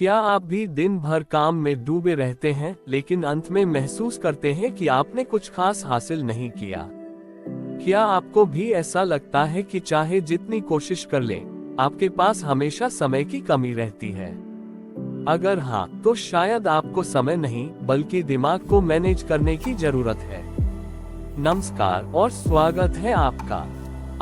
क्या आप भी दिन भर काम में डूबे रहते हैं लेकिन अंत में महसूस करते हैं कि आपने कुछ खास हासिल नहीं किया? क्या आपको भी ऐसा लगता है कि चाहे जितनी कोशिश कर ले, आपके पास हमेशा समय की कमी रहती है? अगर हाँ, तो शायद आपको समय नहीं बल्कि दिमाग को मैनेज करने की जरूरत है। नमस्कार और स्वागत है आपका।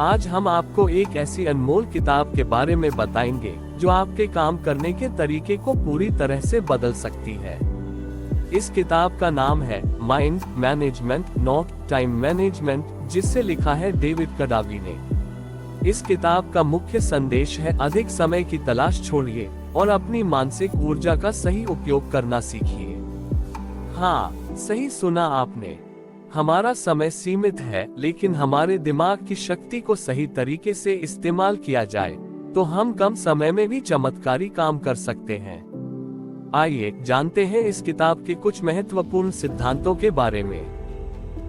आज हम आपको एक ऐसी अनमोल किताब के बारे में बताएंगे जो आपके काम करने के तरीके को पूरी तरह से बदल सकती है। इस किताब का नाम है mind management not time management, जिसे लिखा है डेविड कडावी ने। इस किताब का मुख्य संदेश है अधिक समय की तलाश छोड़िए और अपनी मानसिक ऊर्जा का सही उपयोग करना सीखिए। हाँ, सही सुना आपने। हमारा समय सीमित है, लेकिन हमारे दिमाग की शक्ति को सही तरीके से इस्तेमाल किया जाए तो हम कम समय में भी चमत्कारी काम कर सकते हैं। आइए जानते हैं इस किताब के कुछ महत्वपूर्ण सिद्धांतों के बारे में।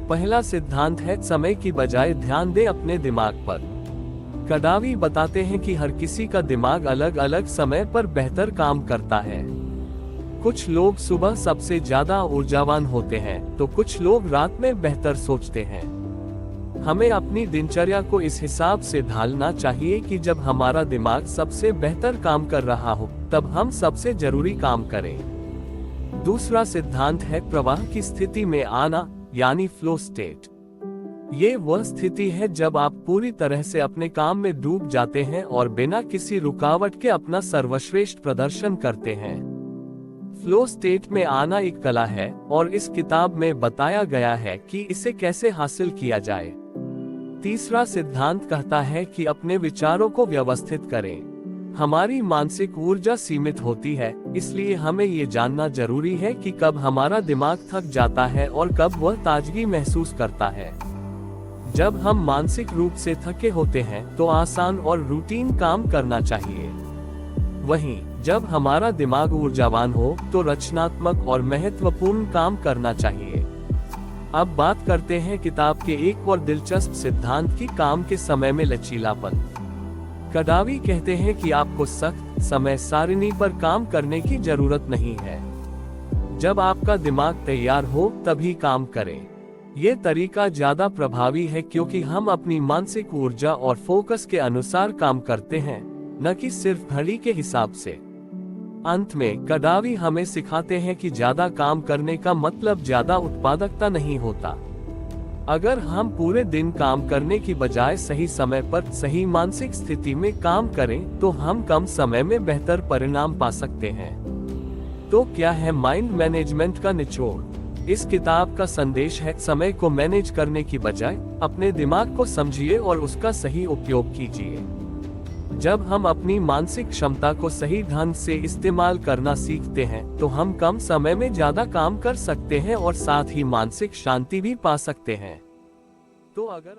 पहला सिद्धांत है समय की बजाय ध्यान दें अपने दिमाग पर। कडावी बताते हैं कि हर किसी का दिमाग अलग अलग समय पर बेहतर काम करता है। कुछ लोग सुबह सबसे ज्यादा ऊर्जावान होते हैं, तो कुछ लोग रात में बेहतर सोचते हैं। हमें अपनी दिनचर्या को इस हिसाब से ढालना चाहिए कि जब हमारा दिमाग सबसे बेहतर काम कर रहा हो, तब हम सबसे जरूरी काम करें। दूसरा सिद्धांत है प्रवाह की स्थिति में आना, यानी फ्लो स्टेट। ये वह स्थिति है जब आप पूरी तरह से अपने काम में डूब जाते हैं और बिना किसी रुकावट के अपना सर्वश्रेष्ठ प्रदर्शन करते हैं। फ्लो स्टेट में आना एक कला है और इस किताब में बताया गया है कि इसे कैसे हासिल किया जाए। तीसरा सिद्धांत कहता है कि अपने विचारों को व्यवस्थित करें। हमारी मानसिक ऊर्जा सीमित होती है, इसलिए हमें ये जानना जरूरी है कि कब हमारा दिमाग थक जाता है और कब वह ताजगी महसूस करता है। जब हम मानसिक रूप से थके होते हैं तो आसान और रूटीन काम करना चाहिए। वहीं जब हमारा दिमाग ऊर्जावान हो तो रचनात्मक और महत्वपूर्ण काम करना चाहिए। अब बात करते हैं किताब के एक और दिलचस्प सिद्धांत की, काम के समय में लचीलापन। कडावी कहते हैं कि आपको सख्त समय सारिणी पर काम करने की जरूरत नहीं है। जब आपका दिमाग तैयार हो तभी काम करें। ये तरीका ज्यादा प्रभावी है क्योंकि हम अपनी मानसिक ऊर्जा और फोकस के अनुसार काम करते हैं, न कि सिर्फ घड़ी के हिसाब से। अंत में कडावी हमें सिखाते हैं कि ज्यादा काम करने का मतलब ज्यादा उत्पादकता नहीं होता। अगर हम पूरे दिन काम करने की बजाय सही समय पर सही मानसिक स्थिति में काम करें तो हम कम समय में बेहतर परिणाम पा सकते हैं। तो क्या है माइंड मैनेजमेंट का निचोड़? इस किताब का संदेश है समय को मैनेज करने की बजाय अपने दिमाग को समझिए और उसका सही उपयोग कीजिए। जब हम अपनी मानसिक क्षमता को सही ढंग से इस्तेमाल करना सीखते हैं तो हम कम समय में ज्यादा काम कर सकते हैं और साथ ही मानसिक शांति भी पा सकते हैं। तो अगर